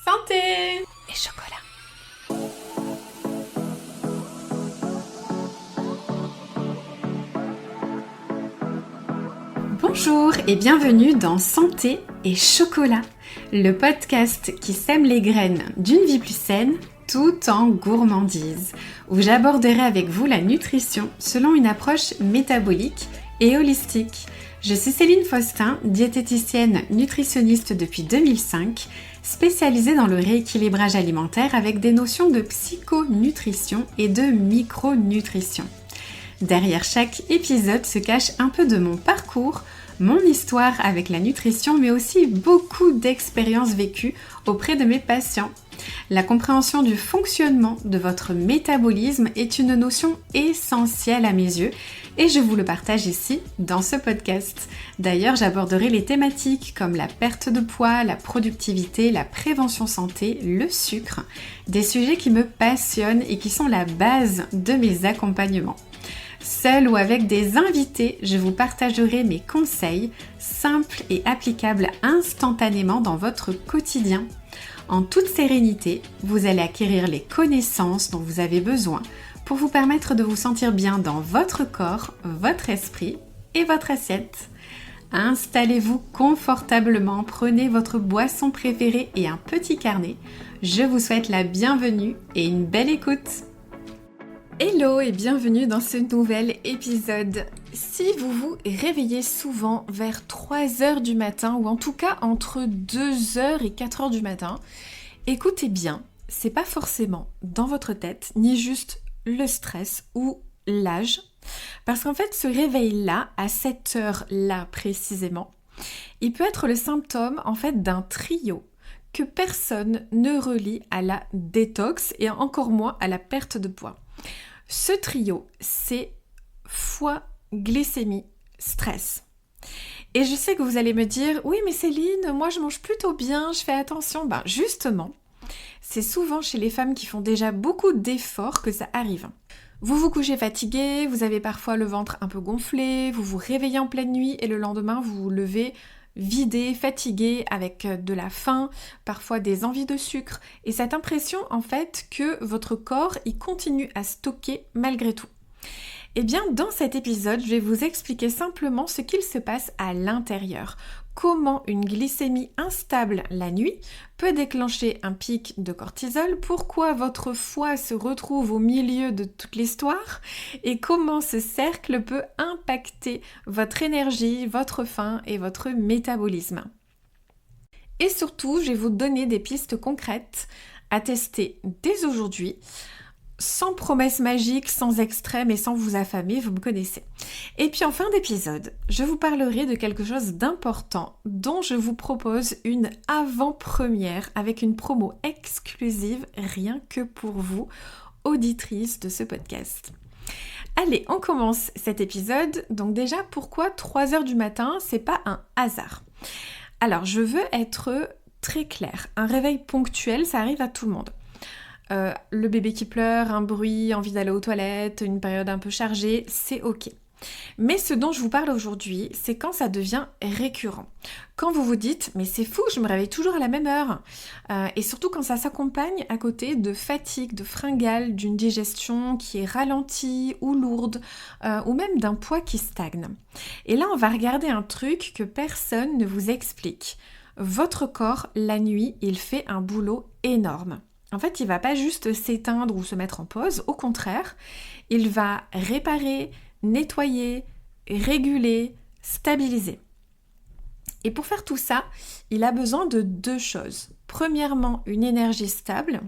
Santé et chocolat. Bonjour et bienvenue dans Santé et chocolat, le podcast qui sème les graines d'une vie plus saine tout en gourmandise, où j'aborderai avec vous la nutrition selon une approche métabolique et holistique. Je suis Céline Faustin, diététicienne nutritionniste depuis 2005, spécialisée dans le rééquilibrage alimentaire avec des notions de psychonutrition et de micronutrition. Derrière chaque épisode se cache un peu de mon parcours, mon histoire avec la nutrition, mais aussi beaucoup d'expériences vécues auprès de mes patients. La compréhension du fonctionnement de votre métabolisme est une notion essentielle à mes yeux et je vous le partage ici dans ce podcast. D'ailleurs, j'aborderai les thématiques comme la perte de poids, la productivité, la prévention santé, le sucre, des sujets qui me passionnent et qui sont la base de mes accompagnements. Seule ou avec des invités, je vous partagerai mes conseils simples et applicables instantanément dans votre quotidien. En toute sérénité, vous allez acquérir les connaissances dont vous avez besoin pour vous permettre de vous sentir bien dans votre corps, votre esprit et votre assiette. Installez-vous confortablement, prenez votre boisson préférée et un petit carnet. Je vous souhaite la bienvenue et une belle écoute. Hello et bienvenue dans ce nouvel épisode. Si vous vous réveillez souvent vers 3h du matin ou en tout cas entre 2h et 4h du matin, écoutez bien, c'est pas forcément dans votre tête ni juste le stress ou l'âge, parce qu'en fait ce réveil-là, à cette heure-là précisément, il peut être le symptôme en fait d'un trio que personne ne relie à la détox et encore moins à la perte de poids. Ce trio, c'est foie, glycémie, stress. Et je sais que vous allez me dire, oui mais Céline, moi je mange plutôt bien, je fais attention. Ben justement, c'est souvent chez les femmes qui font déjà beaucoup d'efforts que ça arrive. Vous vous couchez fatigué, vous avez parfois le ventre un peu gonflé, vous vous réveillez en pleine nuit et le lendemain vous vous levez vidé, fatigué, avec de la faim, parfois des envies de sucre, et cette impression en fait que votre corps il continue à stocker malgré tout. Eh bien dans cet épisode, je vais vous expliquer simplement ce qu'il se passe à l'intérieur, comment une glycémie instable la nuit peut déclencher un pic de cortisol, pourquoi votre foie se retrouve au milieu de toute l'histoire et comment ce cercle peut impacter votre énergie, votre faim et votre métabolisme. Et surtout, je vais vous donner des pistes concrètes à tester dès aujourd'hui, sans promesses magiques, sans extrêmes et sans vous affamer, vous me connaissez. Et puis en fin d'épisode, je vous parlerai de quelque chose d'important dont je vous propose une avant-première avec une promo exclusive rien que pour vous, auditrices de ce podcast. Allez, on commence cet épisode. Donc déjà, pourquoi 3h du matin, c'est pas un hasard? Alors, je veux être très claire. Un réveil ponctuel, ça arrive à tout le monde. Le bébé qui pleure, un bruit, envie d'aller aux toilettes, une période un peu chargée, c'est ok. Mais ce dont je vous parle aujourd'hui, c'est quand ça devient récurrent. Quand vous vous dites, mais c'est fou, je me réveille toujours à la même heure. Et surtout quand ça s'accompagne à côté de fatigue, de fringales, d'une digestion qui est ralentie ou lourde, ou même d'un poids qui stagne. Et là, on va regarder un truc que personne ne vous explique. Votre corps, la nuit, il fait un boulot énorme. En fait, il ne va pas juste s'éteindre ou se mettre en pause, au contraire, il va réparer, nettoyer, réguler, stabiliser. Et pour faire tout ça, il a besoin de deux choses. Premièrement, une énergie stable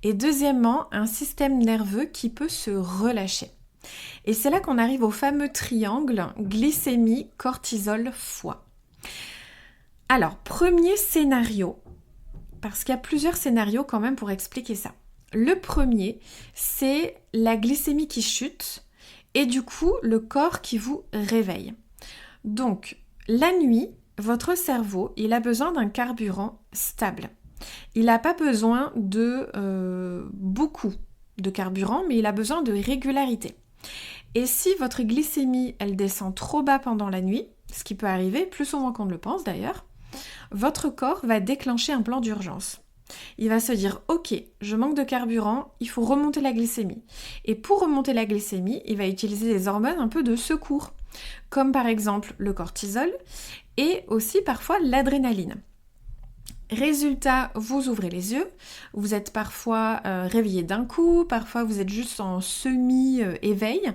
et deuxièmement, un système nerveux qui peut se relâcher. Et c'est là qu'on arrive au fameux triangle glycémie, cortisol, foie. Alors, premier scénario, parce qu'il y a plusieurs scénarios quand même pour expliquer ça. Le premier, c'est la glycémie qui chute et du coup, le corps qui vous réveille. Donc, la nuit, votre cerveau, il a besoin d'un carburant stable. Il n'a pas besoin de beaucoup de carburant, mais il a besoin de régularité. Et si votre glycémie, elle descend trop bas pendant la nuit, ce qui peut arriver plus souvent qu'on ne le pense d'ailleurs, votre corps va déclencher un plan d'urgence. Il va se dire ok, je manque de carburant, il faut remonter la glycémie. Et pour remonter la glycémie, il va utiliser des hormones un peu de secours, comme par exemple le cortisol et aussi parfois l'adrénaline. Résultat, vous ouvrez les yeux, vous êtes parfois réveillé d'un coup, parfois vous êtes juste en semi-éveil,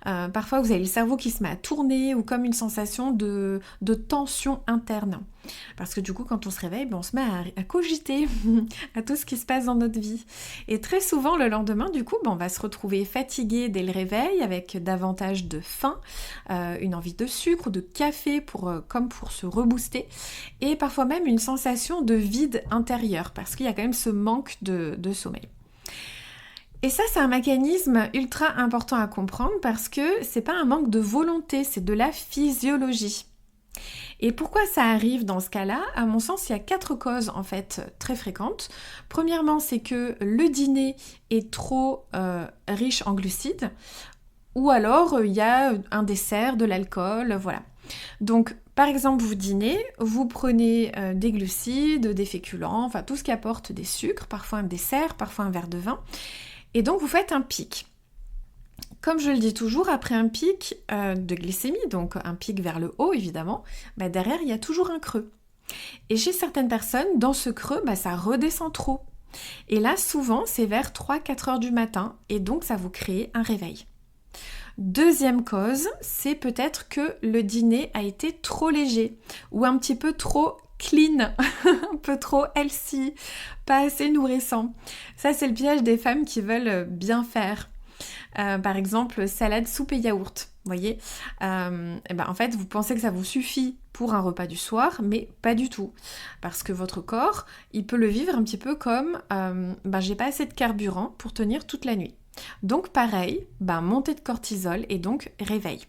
parfois vous avez le cerveau qui se met à tourner ou comme une sensation de tension interne. Parce que du coup, quand on se réveille, on se met à cogiter à tout ce qui se passe dans notre vie. Et très souvent, le lendemain, du coup, on va se retrouver fatigué dès le réveil, avec davantage de faim, une envie de sucre ou de café comme pour se rebooster, et parfois même une sensation de vide intérieur, parce qu'il y a quand même ce manque de sommeil. Et ça, c'est un mécanisme ultra important à comprendre parce que c'est pas un manque de volonté, c'est de la physiologie. Et pourquoi ça arrive dans ce cas-là? À mon sens, il y a 4 causes en fait très fréquentes. Premièrement, c'est que le dîner est trop riche en glucides, ou alors il y a un dessert, de l'alcool, voilà. Donc, par exemple, vous dînez, vous prenez des glucides, des féculents, enfin tout ce qui apporte des sucres, parfois un dessert, parfois un verre de vin, et donc vous faites un pic. Comme je le dis toujours, après un pic de glycémie, donc un pic vers le haut évidemment, derrière il y a toujours un creux. Et chez certaines personnes, dans ce creux, ça redescend trop. Et là, souvent, c'est vers 3-4 heures du matin, et donc ça vous crée un réveil. Deuxième cause, c'est peut-être que le dîner a été trop léger, ou un petit peu trop clean, un peu trop healthy, pas assez nourrissant. Ça, c'est le piège des femmes qui veulent bien faire. Par exemple, salade, soupe et yaourt. Vous voyez, en fait, vous pensez que ça vous suffit pour un repas du soir, mais pas du tout. Parce que votre corps, il peut le vivre un petit peu comme j'ai pas assez de carburant pour tenir toute la nuit. Donc pareil, montée de cortisol et donc réveil.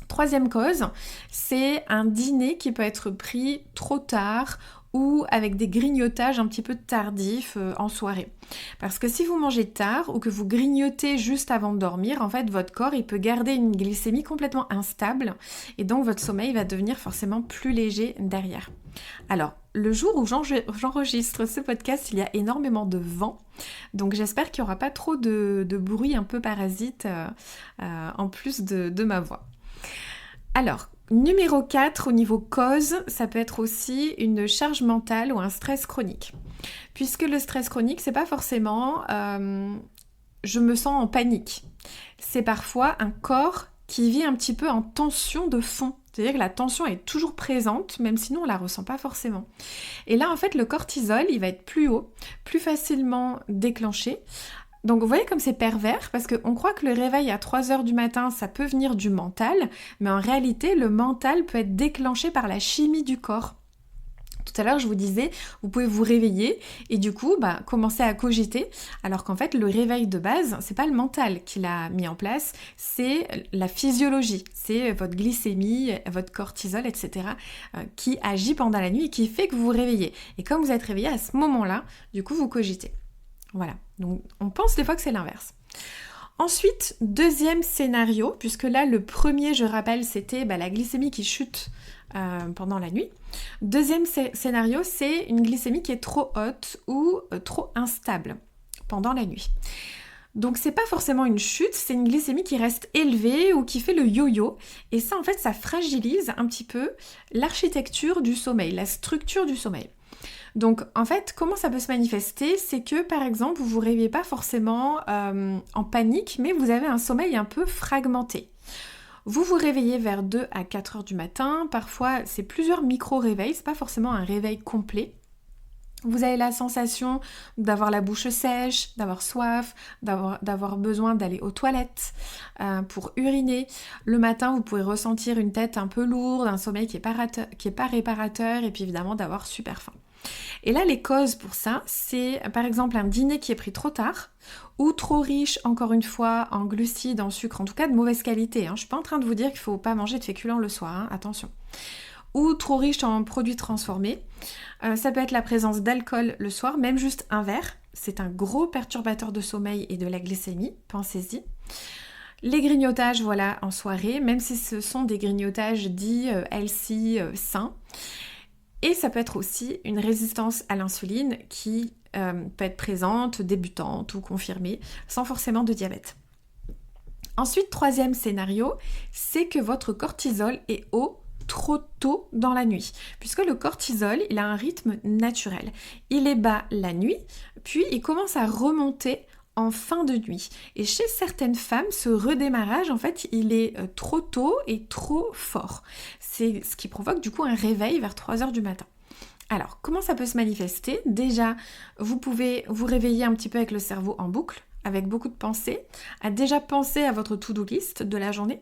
Troisième cause, c'est un dîner qui peut être pris trop tard ou avec des grignotages un petit peu tardifs en soirée. Parce que si vous mangez tard ou que vous grignotez juste avant de dormir, en fait, votre corps, il peut garder une glycémie complètement instable et donc votre sommeil va devenir forcément plus léger derrière. Alors, le jour où j'enregistre ce podcast, il y a énormément de vent, donc j'espère qu'il n'y aura pas trop de bruit un peu parasite en plus de ma voix. Alors, numéro 4, au niveau cause, ça peut être aussi une charge mentale ou un stress chronique. Puisque le stress chronique, c'est pas forcément je me sens en panique. C'est parfois un corps qui vit un petit peu en tension de fond. C'est-à-dire que la tension est toujours présente, même si nous, on la ressent pas forcément. Et là, en fait, le cortisol, il va être plus haut, plus facilement déclenché. Donc vous voyez comme c'est pervers, parce qu'on croit que le réveil à 3 heures du matin, ça peut venir du mental, mais en réalité, le mental peut être déclenché par la chimie du corps. Tout à l'heure, je vous disais, vous pouvez vous réveiller et du coup, commencer à cogiter, alors qu'en fait, le réveil de base, c'est pas le mental qui l'a mis en place, c'est la physiologie, c'est votre glycémie, votre cortisol, etc., qui agit pendant la nuit et qui fait que vous vous réveillez. Et comme vous êtes réveillé à ce moment-là, du coup, vous cogitez. Voilà, donc on pense des fois que c'est l'inverse. Ensuite, deuxième scénario, puisque là, le premier, je rappelle, c'était la glycémie qui chute pendant la nuit. Deuxième scénario, c'est une glycémie qui est trop haute ou trop instable pendant la nuit. Donc c'est pas forcément une chute, c'est une glycémie qui reste élevée ou qui fait le yo-yo. Et ça, en fait, ça fragilise un petit peu l'architecture du sommeil, la structure du sommeil. Donc en fait, comment ça peut se manifester? C'est que par exemple, vous vous réveillez pas forcément en panique, mais vous avez un sommeil un peu fragmenté. Vous vous réveillez vers 2 à 4 heures du matin, parfois c'est plusieurs micro-réveils, c'est pas forcément un réveil complet. Vous avez la sensation d'avoir la bouche sèche, d'avoir soif, d'avoir besoin d'aller aux toilettes pour uriner. Le matin, vous pouvez ressentir une tête un peu lourde, un sommeil qui est pas réparateur et puis évidemment d'avoir super faim. Et là, les causes pour ça, c'est par exemple un dîner qui est pris trop tard ou trop riche, encore une fois, en glucides, en sucre, en tout cas de mauvaise qualité. Je ne suis pas en train de vous dire qu'il ne faut pas manger de féculents le soir, attention. Ou trop riche en produits transformés. Ça peut être la présence d'alcool le soir, même juste un verre. C'est un gros perturbateur de sommeil et de la glycémie, pensez-y. Les grignotages, voilà, en soirée, même si ce sont des grignotages dits healthy, sains. Et ça peut être aussi une résistance à l'insuline qui peut être présente, débutante ou confirmée, sans forcément de diabète. Ensuite, troisième scénario, c'est que votre cortisol est haut trop tôt dans la nuit, puisque le cortisol, il a un rythme naturel. Il est bas la nuit, puis il commence à remonter en fin de nuit. Et chez certaines femmes, ce redémarrage, en fait, il est trop tôt et trop fort. C'est ce qui provoque du coup un réveil vers 3 heures du matin. Alors, comment ça peut se manifester? Déjà, vous pouvez vous réveiller un petit peu avec le cerveau en boucle, avec beaucoup de pensées, à déjà penser à votre to-do list de la journée.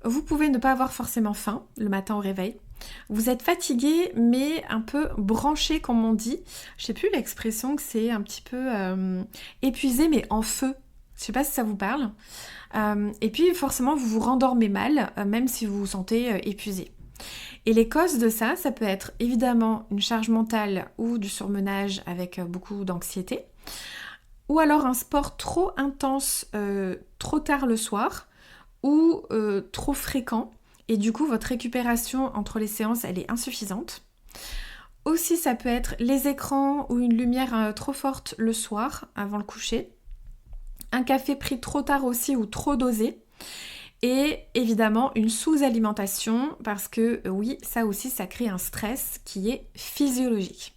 Vous pouvez ne pas avoir forcément faim le matin au réveil. Vous êtes fatigué, mais un peu branché, comme on dit. Je sais plus l'expression que c'est, un petit peu épuisé, mais en feu. Je sais pas si ça vous parle. Et puis, forcément, vous vous rendormez mal, même si vous vous sentez épuisé. Et les causes de ça, ça peut être évidemment une charge mentale ou du surmenage avec beaucoup d'anxiété, ou alors un sport trop intense trop tard le soir, ou trop fréquent, et du coup votre récupération entre les séances elle est insuffisante. Aussi ça peut être les écrans ou une lumière trop forte le soir avant le coucher, un café pris trop tard aussi ou trop dosé, et évidemment une sous-alimentation parce que oui, ça aussi ça crée un stress qui est physiologique.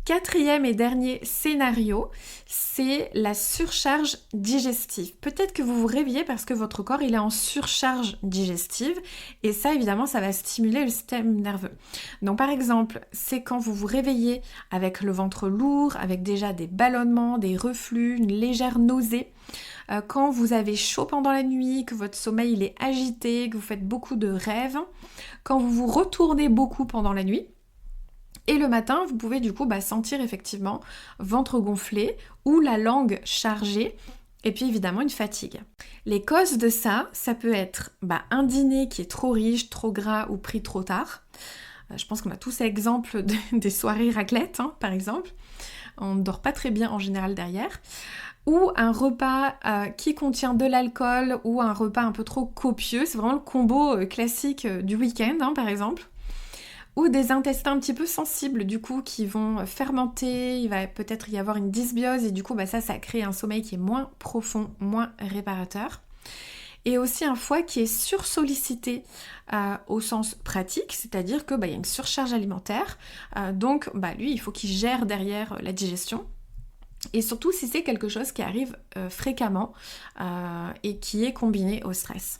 Quatrième et dernier scénario, c'est la surcharge digestive. Peut-être que vous vous réveillez parce que votre corps il est en surcharge digestive et ça évidemment ça va stimuler le système nerveux. Donc par exemple, c'est quand vous vous réveillez avec le ventre lourd, avec déjà des ballonnements, des reflux, une légère nausée, quand vous avez chaud pendant la nuit, que votre sommeil il est agité, que vous faites beaucoup de rêves, quand vous vous retournez beaucoup pendant la nuit. Et le matin, vous pouvez du coup sentir effectivement ventre gonflé ou la langue chargée et puis évidemment une fatigue. Les causes de ça, ça peut être un dîner qui est trop riche, trop gras ou pris trop tard. Je pense qu'on a tous exemple des soirées raclette, par exemple. On ne dort pas très bien en général derrière. Ou un repas qui contient de l'alcool ou un repas un peu trop copieux. C'est vraiment le combo classique du week-end, par exemple. Ou des intestins un petit peu sensibles du coup qui vont fermenter, il va peut-être y avoir une dysbiose et du coup ça crée un sommeil qui est moins profond, moins réparateur. Et aussi un foie qui est sursollicité au sens pratique, c'est-à-dire que y a une surcharge alimentaire, donc lui il faut qu'il gère derrière la digestion. Et surtout si c'est quelque chose qui arrive fréquemment et qui est combiné au stress.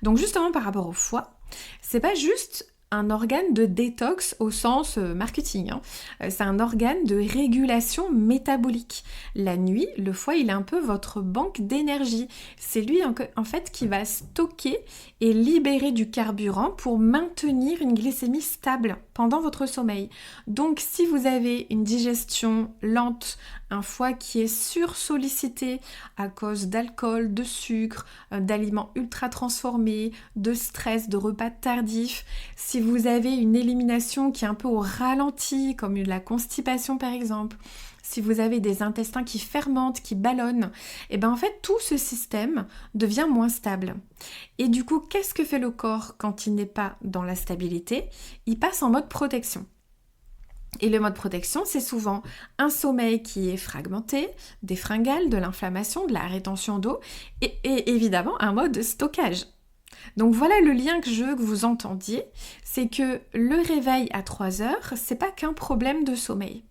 Donc justement par rapport au foie, c'est pas juste un organe de détox au sens marketing. C'est un organe de régulation métabolique. La nuit, le foie, il est un peu votre banque d'énergie. C'est lui en fait qui va stocker et libérer du carburant pour maintenir une glycémie stable pendant votre sommeil. Donc si vous avez une digestion lente, un foie qui est sursollicité à cause d'alcool, de sucre, d'aliments ultra transformés, de stress, de repas tardifs, si vous avez une élimination qui est un peu au ralenti, comme la constipation par exemple, si vous avez des intestins qui fermentent, qui ballonnent, et en fait tout ce système devient moins stable. Et du coup, qu'est-ce que fait le corps quand il n'est pas dans la stabilité? Il passe en mode protection. Et le mode protection, c'est souvent un sommeil qui est fragmenté, des fringales, de l'inflammation, de la rétention d'eau et évidemment un mode de stockage. Donc voilà le lien que je veux que vous entendiez, c'est que le réveil à 3 heures, c'est pas qu'un problème de sommeil.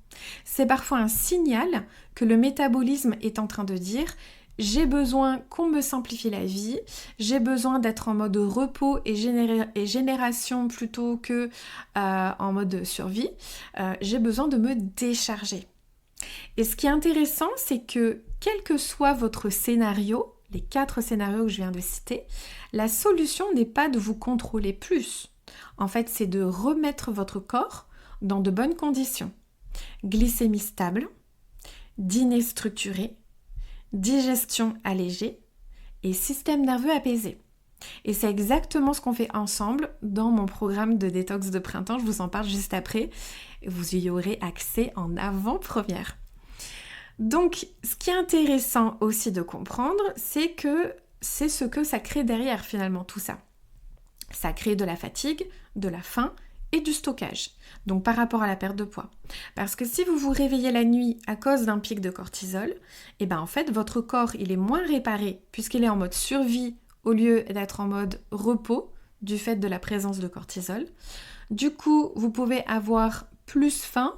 C'est parfois un signal que le métabolisme est en train de dire « j'ai besoin qu'on me simplifie la vie, j'ai besoin d'être en mode repos et génération plutôt que en mode survie, j'ai besoin de me décharger ». Et ce qui est intéressant, c'est que quel que soit votre scénario, les 4 scénarios que je viens de citer, la solution n'est pas de vous contrôler plus. En fait, c'est de remettre votre corps dans de bonnes conditions. Glycémie stable, dîner structuré, digestion allégée et système nerveux apaisé. Et c'est exactement ce qu'on fait ensemble dans mon programme de détox de printemps. Je vous en parle juste après. Vous y aurez accès en avant-première. Donc, ce qui est intéressant aussi de comprendre, c'est que c'est ce que ça crée derrière finalement tout ça. Ça crée de la fatigue, de la faim et du stockage, donc par rapport à la perte de poids. Parce que si vous vous réveillez la nuit à cause d'un pic de cortisol, et ben en fait votre corps il est moins réparé puisqu'il est en mode survie au lieu d'être en mode repos du fait de la présence de cortisol. Du coup, vous pouvez avoir plus faim,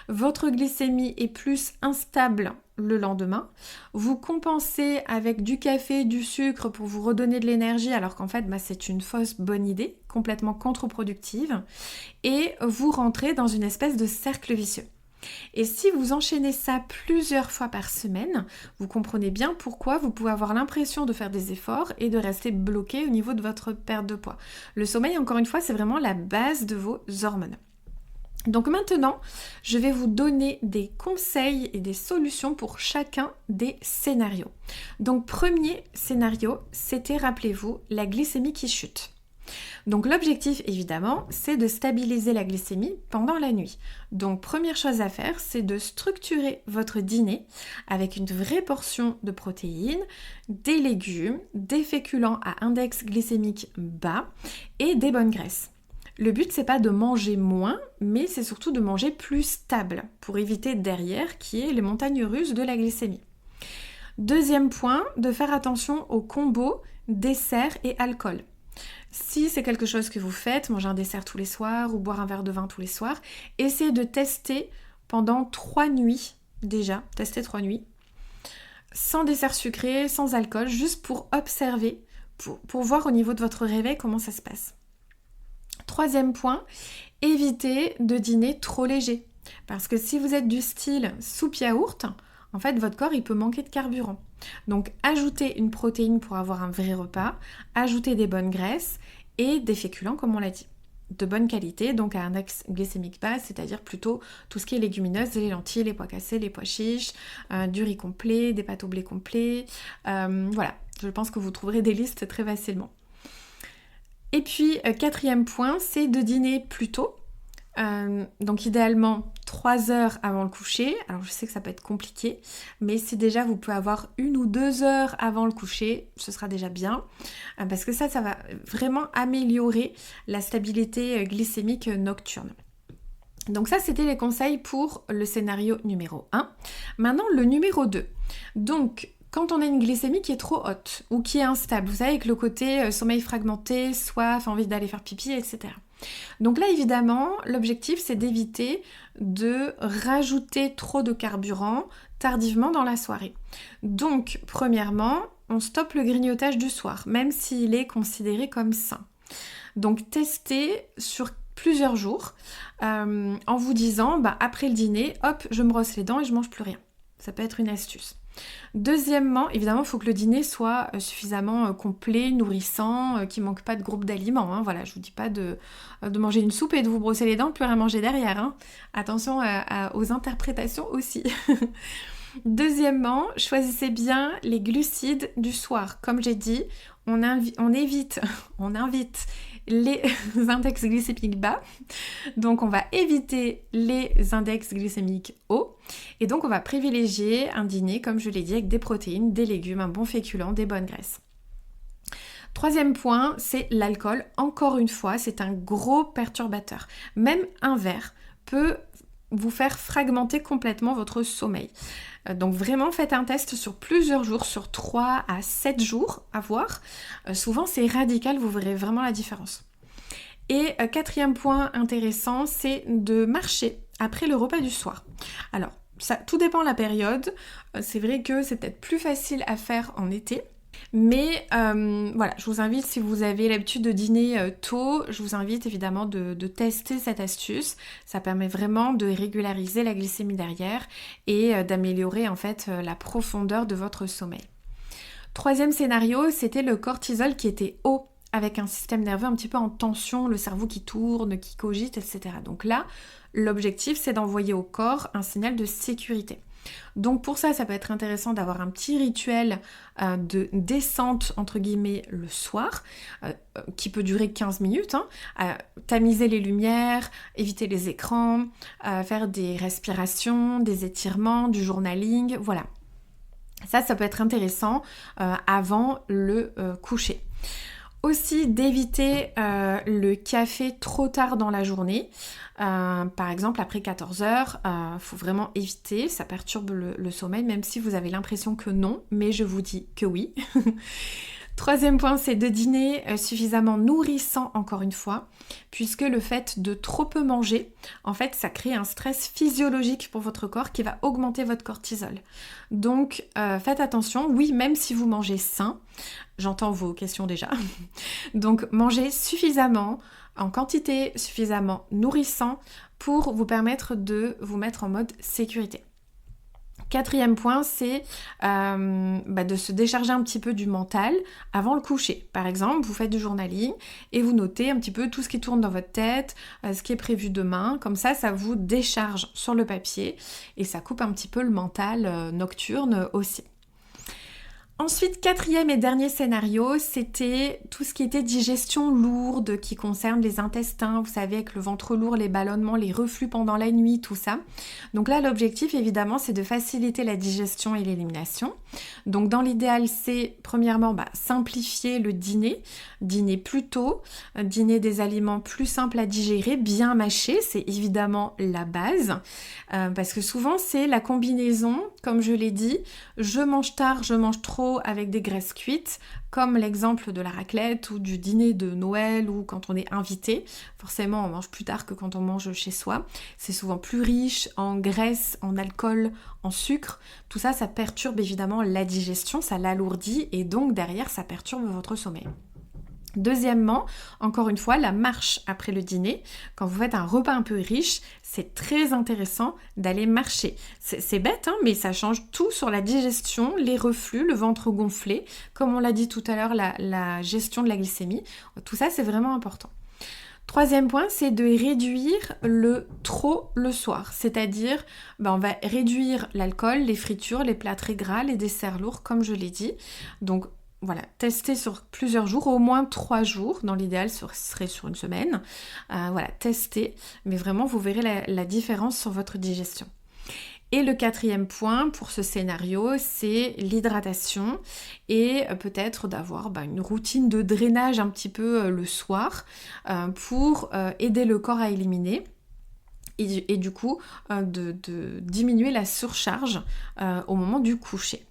votre glycémie est plus instable le lendemain, vous compensez avec du café, du sucre pour vous redonner de l'énergie alors qu'en fait c'est une fausse bonne idée, complètement contre-productive, et vous rentrez dans une espèce de cercle vicieux. Et si vous enchaînez ça plusieurs fois par semaine, vous comprenez bien pourquoi vous pouvez avoir l'impression de faire des efforts et de rester bloqué au niveau de votre perte de poids. Le sommeil, encore une fois, c'est vraiment la base de vos hormones. Donc maintenant, je vais vous donner des conseils et des solutions pour chacun des scénarios. Donc premier scénario, c'était, rappelez-vous, la glycémie qui chute. Donc l'objectif évidemment c'est de stabiliser la glycémie pendant la nuit. Donc première chose à faire c'est de structurer votre dîner avec une vraie portion de protéines, des légumes, des féculents à index glycémique bas et des bonnes graisses. Le but c'est pas de manger moins mais c'est surtout de manger plus stable pour éviter derrière qui est les montagnes russes de la glycémie. Deuxième point, de faire attention au combo dessert et alcool. Si c'est quelque chose que vous faites, manger un dessert tous les soirs ou boire un verre de vin tous les soirs, essayez de tester pendant 3 nuits déjà, testez 3 nuits, sans dessert sucré, sans alcool, juste pour observer, pour voir au niveau de votre réveil comment ça se passe. Troisième point, évitez de dîner trop léger. Parce que si vous êtes du style soupe yaourt, en fait votre corps il peut manquer de carburant. Donc ajoutez une protéine pour avoir un vrai repas, ajoutez des bonnes graisses et des féculents comme on l'a dit. De bonne qualité, donc à index glycémique bas, c'est-à-dire plutôt tout ce qui est légumineuse, les lentilles, les pois cassés, les pois chiches, du riz complet, des pâtes au blé complet. Voilà, je pense que vous trouverez des listes très facilement. Et puis, quatrième point, c'est de dîner plus tôt. Donc idéalement 3 heures avant le coucher. Alors je sais que ça peut être compliqué, mais si déjà vous pouvez avoir 1 ou 2 heures avant le coucher, ce sera déjà bien, parce que ça va vraiment améliorer la stabilité glycémique nocturne. Donc ça c'était les conseils pour le scénario numéro 1. Maintenant le numéro 2. Donc quand on a une glycémie qui est trop haute ou qui est instable, vous savez avec le côté sommeil fragmenté, soif, envie d'aller faire pipi, etc. Donc là évidemment l'objectif c'est d'éviter de rajouter trop de carburant tardivement dans la soirée. Donc premièrement on stoppe le grignotage du soir même s'il est considéré comme sain. Donc testez sur plusieurs jours en vous disant après le dîner hop je me brosse les dents et je mange plus rien. Ça peut être une astuce. Deuxièmement, évidemment, il faut que le dîner soit suffisamment complet, nourrissant, qu'il ne manque pas de groupe d'aliments. Hein. Voilà, je ne vous dis pas de manger une soupe et de vous brosser les dents, plus rien manger derrière. Hein. Attention aux interprétations aussi. Deuxièmement, choisissez bien les glucides du soir. Comme j'ai dit, on invite les index glycémiques bas. Donc on va éviter les index glycémiques hauts. Et donc on va privilégier un dîner, comme je l'ai dit, avec des protéines, des légumes, un bon féculent, des bonnes graisses. Troisième point, c'est l'alcool. Encore une fois, c'est un gros perturbateur. Même un verre peut vous faire fragmenter complètement votre sommeil. Donc vraiment faites un test sur plusieurs jours, sur 3 à 7 jours à voir. Souvent c'est radical, vous verrez vraiment la différence. Et quatrième point intéressant, c'est de marcher après le repas du soir. Alors, ça, tout dépend de la période. C'est vrai que c'est peut-être plus facile à faire en été. Mais voilà, je vous invite, si vous avez l'habitude de dîner tôt, je vous invite évidemment de tester cette astuce. Ça permet vraiment de régulariser la glycémie derrière et d'améliorer en fait la profondeur de votre sommeil. Troisième scénario, c'était le cortisol qui était haut, avec un système nerveux un petit peu en tension, le cerveau qui tourne, qui cogite, etc. Donc là, l'objectif, c'est d'envoyer au corps un signal de sécurité. Donc pour ça, ça peut être intéressant d'avoir un petit rituel de descente, entre guillemets, le soir, qui peut durer 15 minutes, tamiser les lumières, éviter les écrans, faire des respirations, des étirements, du journaling, voilà. Ça peut être intéressant avant le coucher. Aussi d'éviter le café trop tard dans la journée. Par exemple, après 14h, faut vraiment éviter, ça perturbe le sommeil, même si vous avez l'impression que non, mais je vous dis que oui. Troisième point, c'est de dîner suffisamment nourrissant, encore une fois, puisque le fait de trop peu manger, en fait, ça crée un stress physiologique pour votre corps qui va augmenter votre cortisol. Donc, faites attention, oui, même si vous mangez sain, j'entends vos questions déjà, donc mangez suffisamment, en quantité suffisamment nourrissant pour vous permettre de vous mettre en mode sécurité. Quatrième point, c'est de se décharger un petit peu du mental avant le coucher. Par exemple, vous faites du journaling et vous notez un petit peu tout ce qui tourne dans votre tête, ce qui est prévu demain. Comme ça vous décharge sur le papier et ça coupe un petit peu le mental nocturne aussi. Ensuite, quatrième et dernier scénario, c'était tout ce qui était digestion lourde, qui concerne les intestins, vous savez, avec le ventre lourd, les ballonnements, les reflux pendant la nuit, tout ça. Donc là, l'objectif, évidemment, c'est de faciliter la digestion et l'élimination. Donc dans l'idéal, c'est premièrement simplifier le dîner plus tôt, dîner des aliments plus simples à digérer, bien mâchés, c'est évidemment la base, parce que souvent, c'est la combinaison, comme je l'ai dit, je mange tard, je mange trop, avec des graisses cuites, comme l'exemple de la raclette ou du dîner de Noël ou quand on est invité. Forcément, on mange plus tard que quand on mange chez soi. C'est souvent plus riche en graisse, en alcool, en sucre. Tout ça, ça perturbe évidemment la digestion, ça l'alourdit et donc derrière, ça perturbe votre sommeil. Deuxièmement, encore une fois, la marche après le dîner. Quand vous faites un repas un peu riche, c'est très intéressant d'aller marcher. C'est bête, mais ça change tout sur la digestion, les reflux, le ventre gonflé. Comme on l'a dit tout à l'heure, la gestion de la glycémie. Tout ça, c'est vraiment important. Troisième point, c'est de réduire le trop le soir. C'est-à-dire, on va réduire l'alcool, les fritures, les plats très gras, les desserts lourds, comme je l'ai dit. Donc, voilà, testez sur plusieurs jours, au moins 3 jours, dans l'idéal ce serait sur une semaine. Testez, mais vraiment vous verrez la différence sur votre digestion. Et le quatrième point pour ce scénario, c'est l'hydratation et peut-être d'avoir une routine de drainage un petit peu le soir pour aider le corps à éliminer. Et du coup, de diminuer la surcharge au moment du coucher.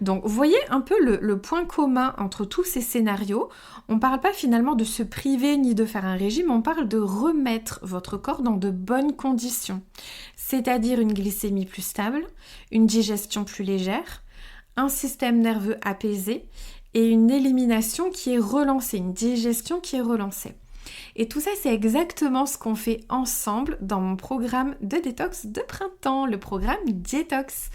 Donc, vous voyez un peu le point commun entre tous ces scénarios. On ne parle pas finalement de se priver ni de faire un régime, on parle de remettre votre corps dans de bonnes conditions. C'est-à-dire une glycémie plus stable, une digestion plus légère, un système nerveux apaisé et une élimination qui est relancée, une digestion qui est relancée. Et tout ça, c'est exactement ce qu'on fait ensemble dans mon programme de détox de printemps, le programme Dietox.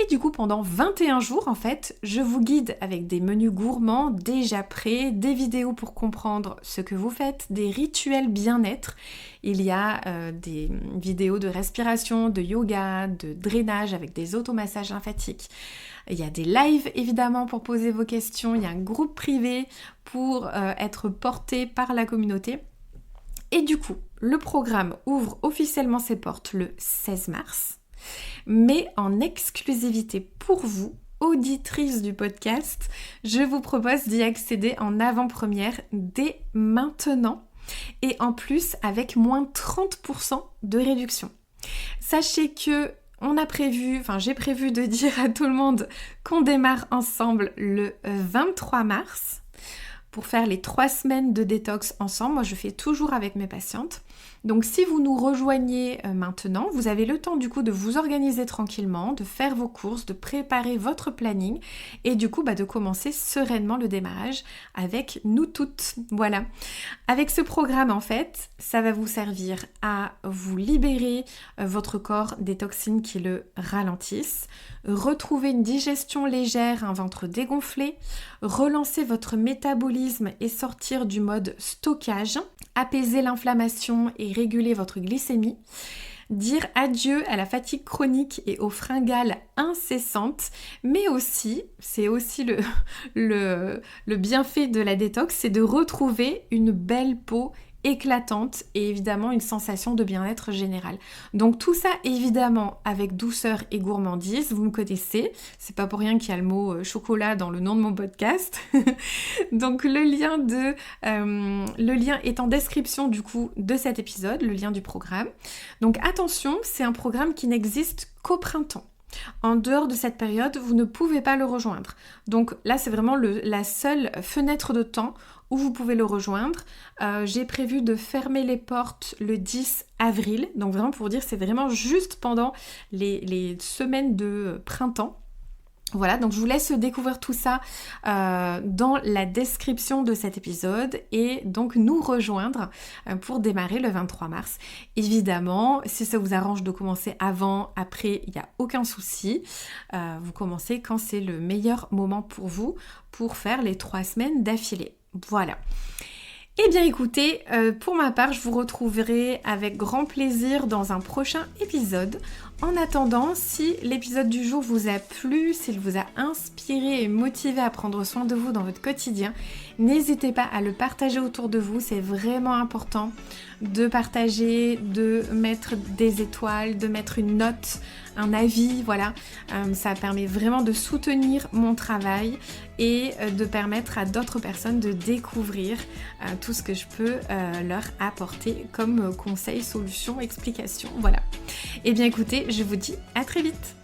Et du coup, pendant 21 jours, en fait, je vous guide avec des menus gourmands déjà prêts, des vidéos pour comprendre ce que vous faites, des rituels bien-être. Il y a des vidéos de respiration, de yoga, de drainage avec des automassages lymphatiques. Il y a des lives, évidemment, pour poser vos questions. Il y a un groupe privé pour être porté par la communauté. Et du coup, le programme ouvre officiellement ses portes le 16 mars. Mais en exclusivité pour vous, auditrices du podcast, je vous propose d'y accéder en avant-première dès maintenant et en plus avec moins 30% de réduction. Sachez que j'ai prévu de dire à tout le monde qu'on démarre ensemble le 23 mars pour faire les 3 semaines de détox ensemble. Moi, je fais toujours avec mes patientes. Donc si vous nous rejoignez maintenant, vous avez le temps du coup de vous organiser tranquillement, de faire vos courses, de préparer votre planning et du coup de commencer sereinement le démarrage avec nous toutes. Voilà. Avec ce programme en fait, ça va vous servir à vous libérer votre corps des toxines qui le ralentissent, retrouver une digestion légère, un ventre dégonflé, relancer votre métabolisme et sortir du mode stockage, apaiser l'inflammation et réguler votre glycémie, dire adieu à la fatigue chronique et aux fringales incessantes, mais aussi, c'est aussi le bienfait de la détox, c'est de retrouver une belle peau éclatante et évidemment une sensation de bien-être général. Donc tout ça évidemment avec douceur et gourmandise, vous me connaissez, c'est pas pour rien qu'il y a le mot chocolat dans le nom de mon podcast. Donc le lien est en description du coup de cet épisode, le lien du programme. Donc attention, c'est un programme qui n'existe qu'au printemps. En dehors de cette période, vous ne pouvez pas le rejoindre. Donc là, c'est vraiment la seule fenêtre de temps où vous pouvez le rejoindre. J'ai prévu de fermer les portes le 10 avril. Donc vraiment pour vous dire, c'est vraiment juste pendant les semaines de printemps. Voilà, donc je vous laisse découvrir tout ça dans la description de cet épisode et donc nous rejoindre pour démarrer le 23 mars. Évidemment, si ça vous arrange de commencer avant, après, il n'y a aucun souci. Vous commencez quand c'est le meilleur moment pour vous pour faire les 3 semaines d'affilée. Voilà. Eh bien écoutez, pour ma part, je vous retrouverai avec grand plaisir dans un prochain épisode. En attendant, si l'épisode du jour vous a plu, s'il vous a inspiré et motivé à prendre soin de vous dans votre quotidien, n'hésitez pas à le partager autour de vous, c'est vraiment important de partager, de mettre des étoiles, de mettre une note, un avis, voilà. Ça permet vraiment de soutenir mon travail et de permettre à d'autres personnes de découvrir tout ce que je peux leur apporter comme conseils, solutions, explications, voilà. Eh bien écoutez, je vous dis à très vite.